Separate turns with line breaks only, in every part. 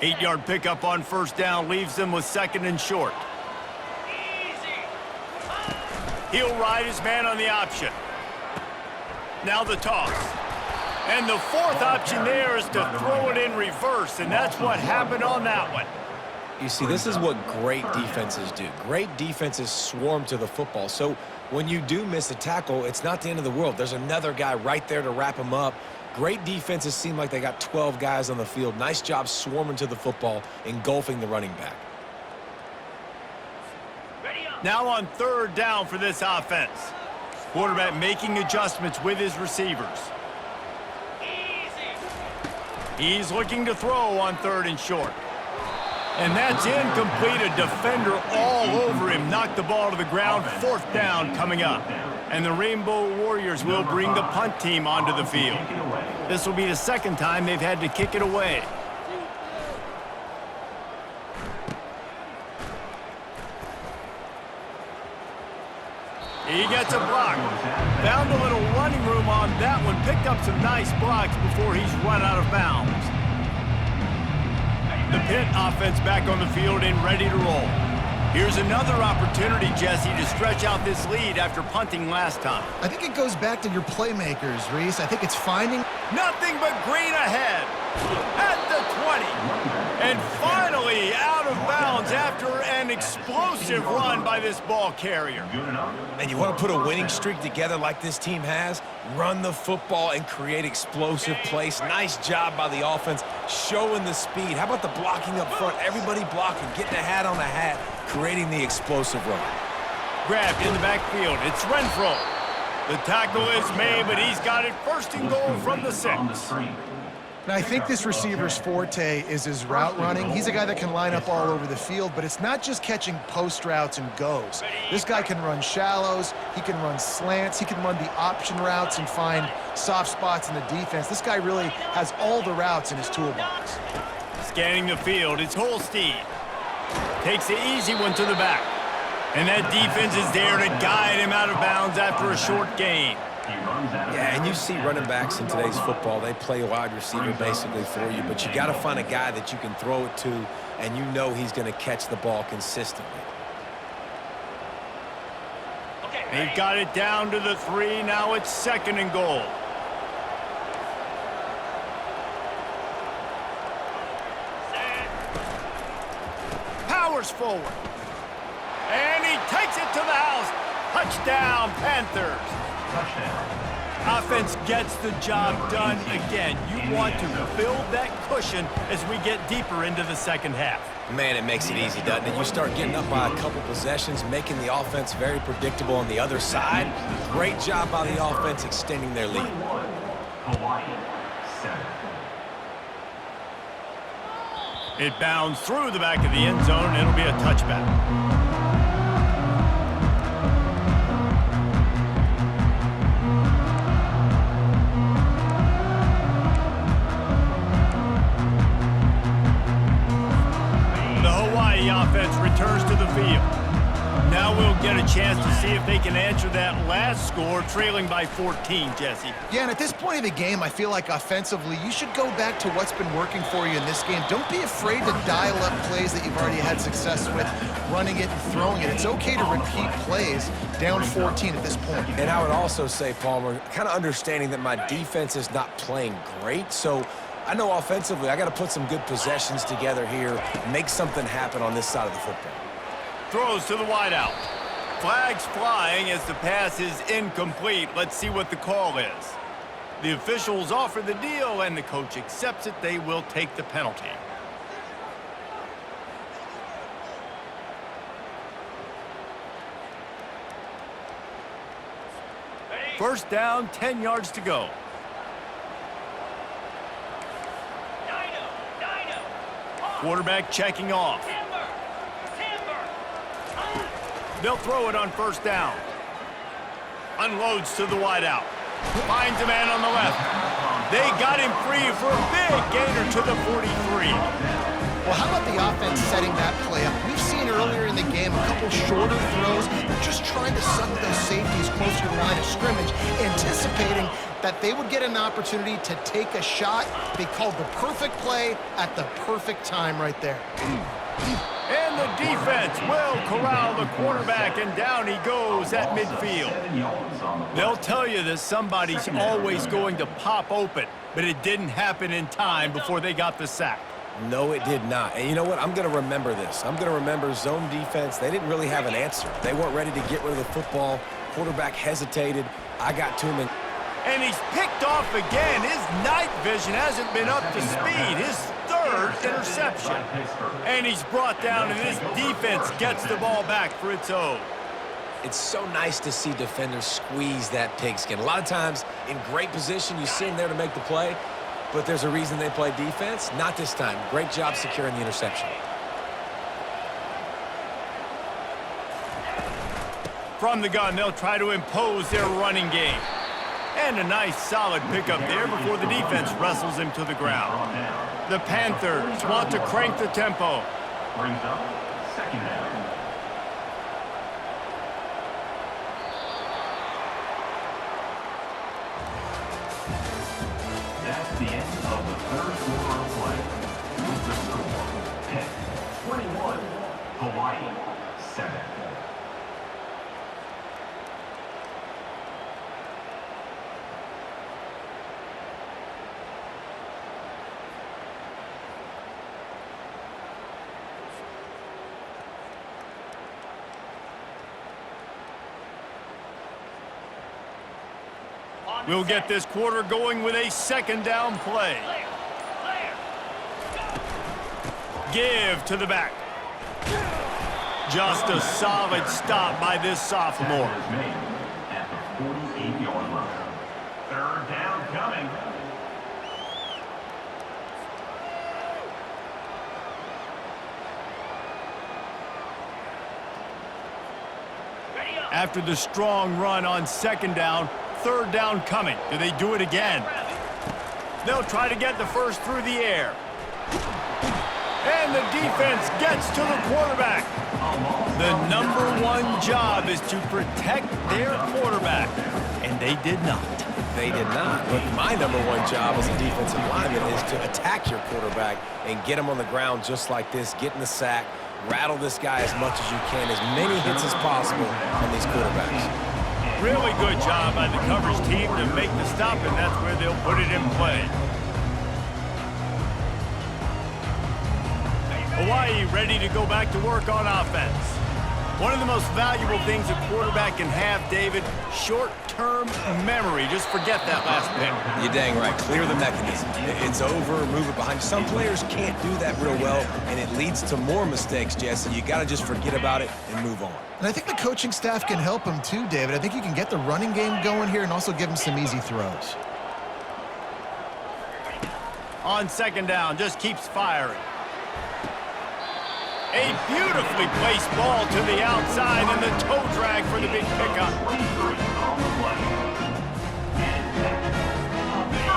8-yard pickup on first down leaves them with second and short. He'll ride his man on the option. Now the toss. And the fourth option there is to throw it in reverse, and that's what happened on that one.
You see, this is what great defenses do. Great defenses swarm to the football. So when you do miss a tackle, it's not the end of the world. There's another guy right there to wrap him up. Great defenses seem like they got 12 guys on the field. Nice job swarming to the football, engulfing the running back.
Now on third down for this offense. Quarterback making adjustments with his receivers. He's looking to throw on third and short. And that's incomplete. A defender all over him. Knocked the ball to the ground. Fourth down coming up. And the Rainbow Warriors will bring the punt team onto the field. This will be the second time they've had to kick it away. He gets a block. Found a little running room on that one. Picked up some nice blocks before he's run out of bounds. The Pitt offense back on the field and ready to roll. Here's another opportunity, Jesse, to stretch out this lead after punting last time.
I think it goes back to your playmakers, Reese. I think it's finding...
Nothing but green ahead at the 20. And finally out of bounds after an explosive run by this ball carrier.
And you want to put a winning streak together like this team has? Run the football and create explosive plays. Nice job by the offense, showing the speed. How about the blocking up front? Everybody blocking, getting a hat on a hat, creating the explosive run.
Grabbed in the backfield. It's Renfro. The tackle is made, but he's got it first and goal from the 6.
And I think this receiver's forte is his route running. He's a guy that can line up all over the field, but it's not just catching post routes and goes. This guy can run shallows, he can run slants, he can run the option routes and find soft spots in the defense. This guy really has all the routes in his toolbox.
Scanning the field, it's Holstein. Takes the easy one to the back. And that defense is there to guide him out of bounds after a short gain.
Yeah, and you see running backs in today's football, they play wide receiver basically for you, but you got to find a guy that you can throw it to, and you know he's going to catch the ball consistently.
They've got it down to the 3. Now it's second and goal. Powers forward. And he takes it to the house. Touchdown, Panthers. Offense gets the job done again. You want to build that cushion as we get deeper into the second half.
Man, it makes it easy, doesn't it? You start getting up by a couple possessions, making the offense very predictable on the other side. Great job by the offense extending their lead.
It bounds through the back of the end zone. It'll be a touchback. Offense returns to the field. Now we'll get a chance to see if they can answer that last score, trailing by 14, Jesse.
Yeah, and at this point of the game, I feel like offensively, you should go back to what's been working for you in this game. Don't be afraid to dial up plays that you've already had success with, running it and throwing it. It's okay to repeat plays down 14 at this point.
And I would also say, Palmer, kind of understanding that my defense is not playing great, so I know offensively I got to put some good possessions together here, make something happen on this side of the football.
Throws to the wideout. Flags flying as the pass is incomplete. Let's see what the call is. The officials offer the deal and the coach accepts it. They will take the penalty. First down, 10 yards to go. Quarterback checking off. They'll throw it on first down. Unloads to the wideout. Finds a man on the left. They got him free for a big gainer to the 43.
Well, how about the offense setting that play up? We've seen earlier in the game a couple shorter throws. They're just trying to suck those safeties closer to the line of scrimmage, anticipating that they would get an opportunity to take a shot. They called the perfect play at the perfect time right there.
And the defense will corral the quarterback, and down he goes at midfield. They'll tell you that somebody's always going to pop open, but it didn't happen in time before they got the sack.
No, it did not. And you know what? I'm going to remember this. I'm going to remember zone defense. They didn't really have an answer. They weren't ready to get rid of the football. Quarterback hesitated. I got to him.
And he's picked off again. His night vision hasn't been up to speed. His third interception. And he's brought down, and this defense gets the ball back for its own.
It's so nice to see defenders squeeze that pigskin. A lot of times in great position, you see them there to make the play, but there's a reason they play defense. Not this time. Great job securing the interception.
From the gun, they'll try to impose their running game. And a nice solid pickup there before the defense wrestles him to the ground. The Panthers want to crank the tempo.
Brings up second down. That's the end of the third quarter of play. With the score, 10-21, Hawaii, 7.
We'll get this quarter going with a second down play. Give to the back. Just a solid stop by this sophomore.
At the 48-yard line. Third down coming.
After the strong run on second down, third down coming. Do they do it again? They'll try to get the first through the air. And the defense gets to the quarterback. The #1 job is to protect their quarterback, and they did not.
They did not. But my #1 job as a defensive lineman is to attack your quarterback and get him on the ground just like this, get in the sack, rattle this guy as much as you can, as many hits as possible on these quarterbacks.
Really good job by the coverage team to make the stop, and that's where they'll put it in play. Hawaii ready to go back to work on offense. One of the most valuable things a quarterback can have, David, short-term memory. Just forget that last pick.
You're dang right. Clear the mechanism. It's over, move it behind you. Some players can't do that real well, and it leads to more mistakes, Jesse. You got to just forget about it and move on.
And I think the coaching staff can help him too, David. I think you can get the running game going here and also give him some easy throws.
On second down, just keeps firing. A beautifully placed ball to the outside, and the toe drag for the big pickup.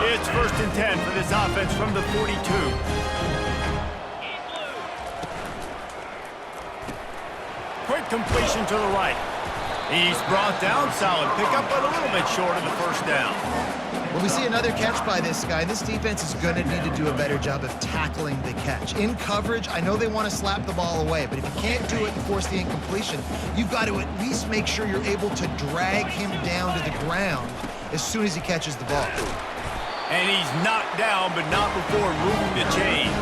It's 1st and 10 for this offense from the 42. Quick completion to the right. He's brought down, solid pickup, but a little bit short of the first down.
Well, we see another catch by this guy. This defense is going to need to do a better job of tackling the catch. In coverage, I know they want to slap the ball away, but if you can't do it and force the incompletion, you've got to at least make sure you're able to drag him down to the ground as soon as he catches the ball.
And he's knocked down, but not before moving the chains.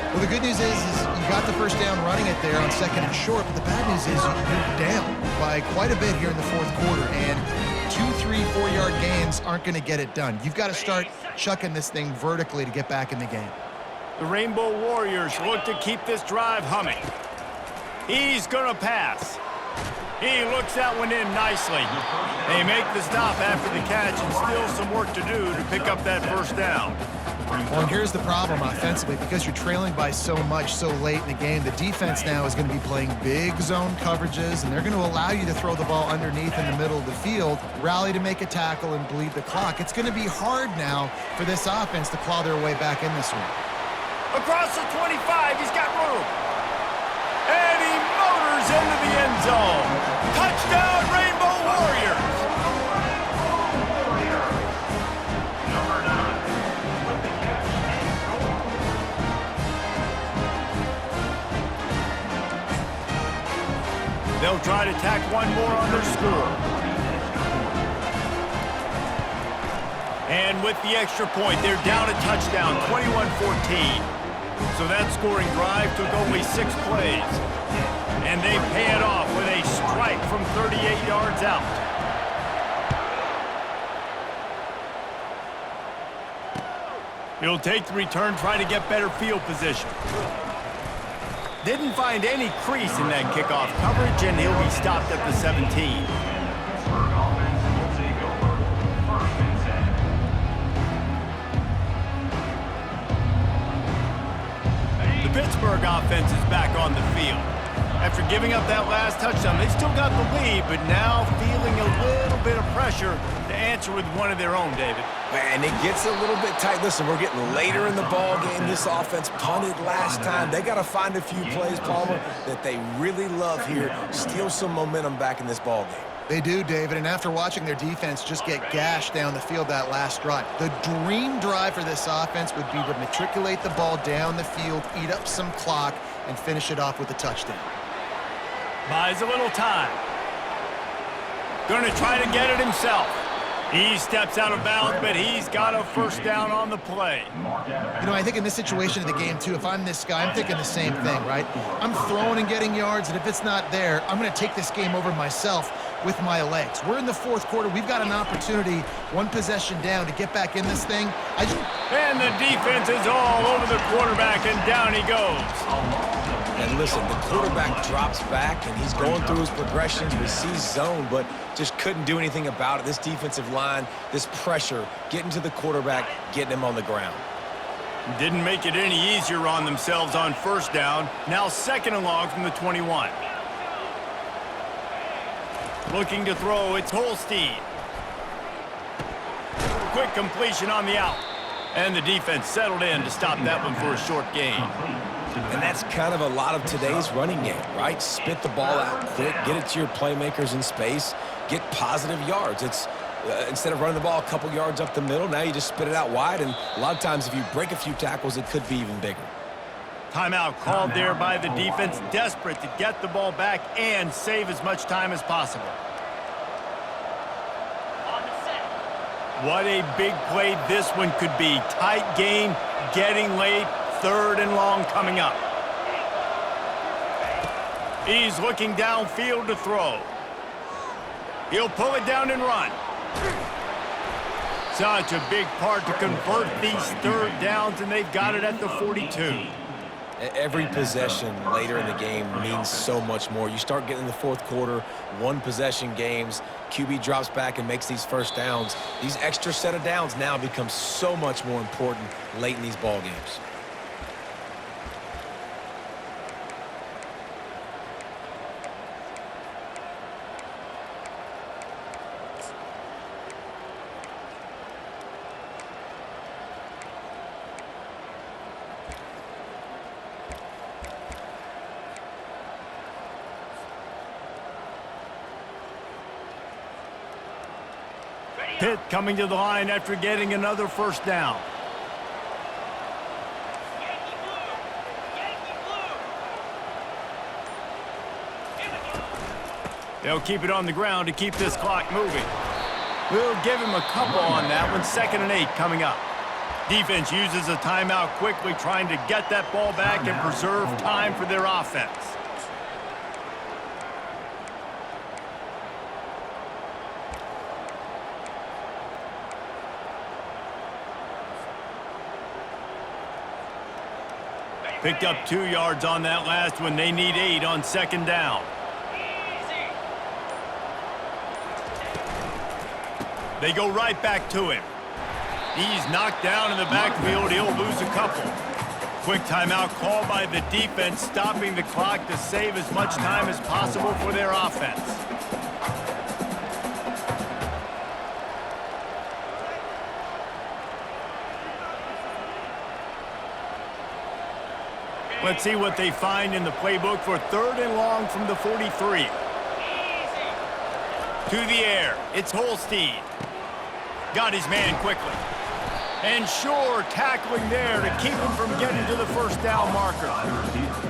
Well, the good news is you got the first down running it there on second and short, but the bad news is you're down by quite a bit here in the fourth quarter, and 2, 3, 4-yard gains aren't going to get it done. You've got to start chucking this thing vertically to get back in the game.
The Rainbow Warriors look to keep this drive humming. He's going to pass. He looks that one in nicely. They make the stop after the catch, and still some work to do to pick up that first down.
Well, and here's the problem offensively. Because you're trailing by so much so late in the game, the defense now is going to be playing big zone coverages, and they're going to allow you to throw the ball underneath in the middle of the field, rally to make a tackle, and bleed the clock. It's going to be hard now for this offense to claw their way back in this one.
Across the 25, he's got room. And he motors into the end zone. Touchdown, Rainbow Warriors! to tack one more on their score. And with the extra point, they're down a touchdown, 21-14. So that scoring drive took only 6 plays. And they pay it off with a strike from 38 yards out. He'll take the return, try to get better field position. Didn't find any crease in that kickoff coverage, and he'll be stopped at the 17.
Pittsburgh offense will take over. First and 10.
The Pittsburgh offense is back on the field. After giving up that last touchdown, they still got the lead, but now feeling a little bit of pressure to answer with one of their own, David.
Man, it gets a little bit tight. Listen, we're getting later in the ball game. This offense punted last time. They got to find a few plays, Palmer, that they really love here. Steal some momentum back in this ball game.
They do, David, and after watching their defense just get gashed down the field that last drive, the dream drive for this offense would be to matriculate the ball down the field, eat up some clock, and finish it off with a touchdown.
Buys a little time. Going to try to get it himself. He steps out of bounds, but he's got a first down on the play.
You know, I think in this situation of the game, too, if I'm this guy, I'm thinking the same thing, right? I'm throwing and getting yards, and if it's not there, I'm going to take this game over myself with my legs. We're in the fourth quarter. We've got an opportunity, one possession down, to get back in this thing.
And the defense is all over the quarterback, and down he goes.
And listen, the quarterback drops back, and he's going through his progressions. We see zone, but just couldn't do anything about it. This defensive line, this pressure, getting to the quarterback, getting him on the ground.
Didn't make it any easier on themselves on first down. Now 2nd and long from the 21. Looking to throw, it's Holstein. Quick completion on the out. And the defense settled in to stop that one for a short gain.
And that's kind of a lot of today's running game, right? Spit the ball out quick, get it to your playmakers in space, get positive yards. It's instead of running the ball a couple yards up the middle, now you just spit it out wide, and a lot of times if you break a few tackles, it could be even bigger.
Timeout called there by the defense, desperate to get the ball back and save as much time as possible. What a big play this one could be. Tight game, getting late, 3rd and long coming up. He's looking downfield to throw. He'll pull it down and run. Such a big part to convert these 3rd downs, and they've got it at the 42.
Every possession later in the game means so much more. You start getting in the fourth quarter, one possession games, QB drops back and makes these first downs. These extra set of downs now become so much more important late in these ball games.
Pitt coming to the line after getting another first down. They'll keep it on the ground to keep this clock moving. We'll give him a couple on that one. 2nd and 8 coming up. Defense uses a timeout quickly, trying to get that ball back and preserve time for their offense. Picked up 2 yards on that last one. They need 8 on 2nd down. They go right back to him. He's knocked down in the backfield. He'll lose a couple. Quick timeout call by the defense, stopping the clock to save as much time as possible for their offense. Let's see what they find in the playbook for 3rd and long from the 43. To the air, it's Holstein. Got his man quickly. And Shore tackling there to keep him from getting to the first down marker.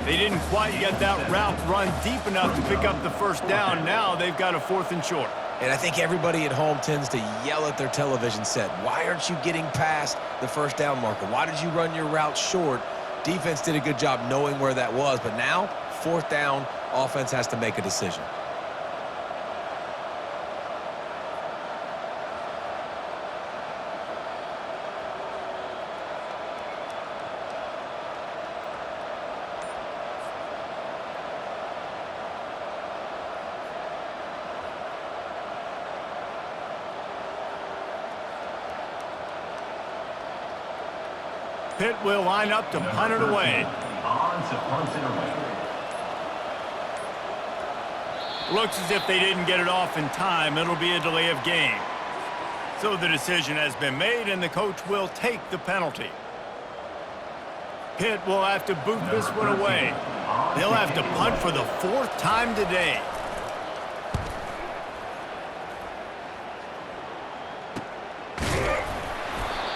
They didn't quite get that route run deep enough to pick up the first down. Now they've got a 4th and short.
And I think everybody at home tends to yell at their television set. Why aren't you getting past the first down marker? Why did you run your route short? Defense did a good job knowing where that was, but now 4th down, offense has to make a decision.
Pitt will line up to punt it away.
On to punt it away.
Looks as if they didn't get it off in time. It'll be a delay of game. So the decision has been made, and the coach will take the penalty. Pitt will have to boot this one away. They'll have to punt for the 4th time today.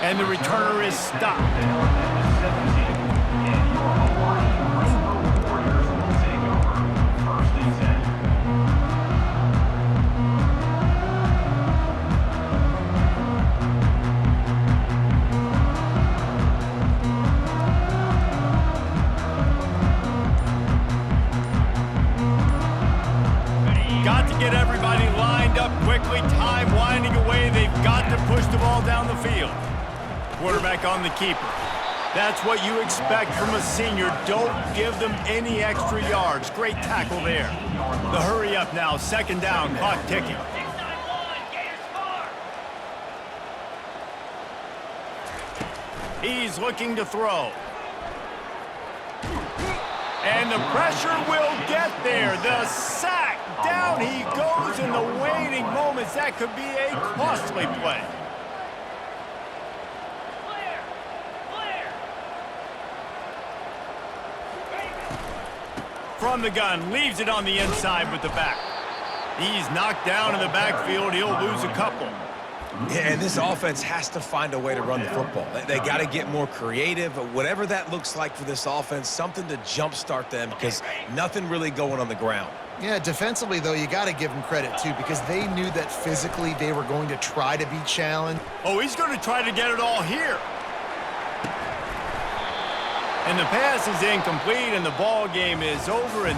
And the returner is stopped. Got to get everybody lined up quickly. Time winding away. They've got to push the ball down the field. Quarterback on the keeper. That's what you expect from a senior. Don't give them any extra yards. Great tackle there. The hurry up now. 2nd down. Clock ticking. He's looking to throw. And the pressure will get there. The sack. Down he goes in the waiting moments. That could be a costly play. From the gun, leaves it on the inside with the back. He's knocked down in the backfield. He'll lose a couple.
Yeah, and this offense has to find a way to run the football. They got to get more creative. Whatever that looks like for this offense, something to jumpstart them because nothing really going on the ground.
Yeah, defensively, though, you got to give them credit, too, because they knew that physically they were going to try to be challenged.
Oh, he's going to try to get it all here. And the pass is incomplete, and the ball game is over. And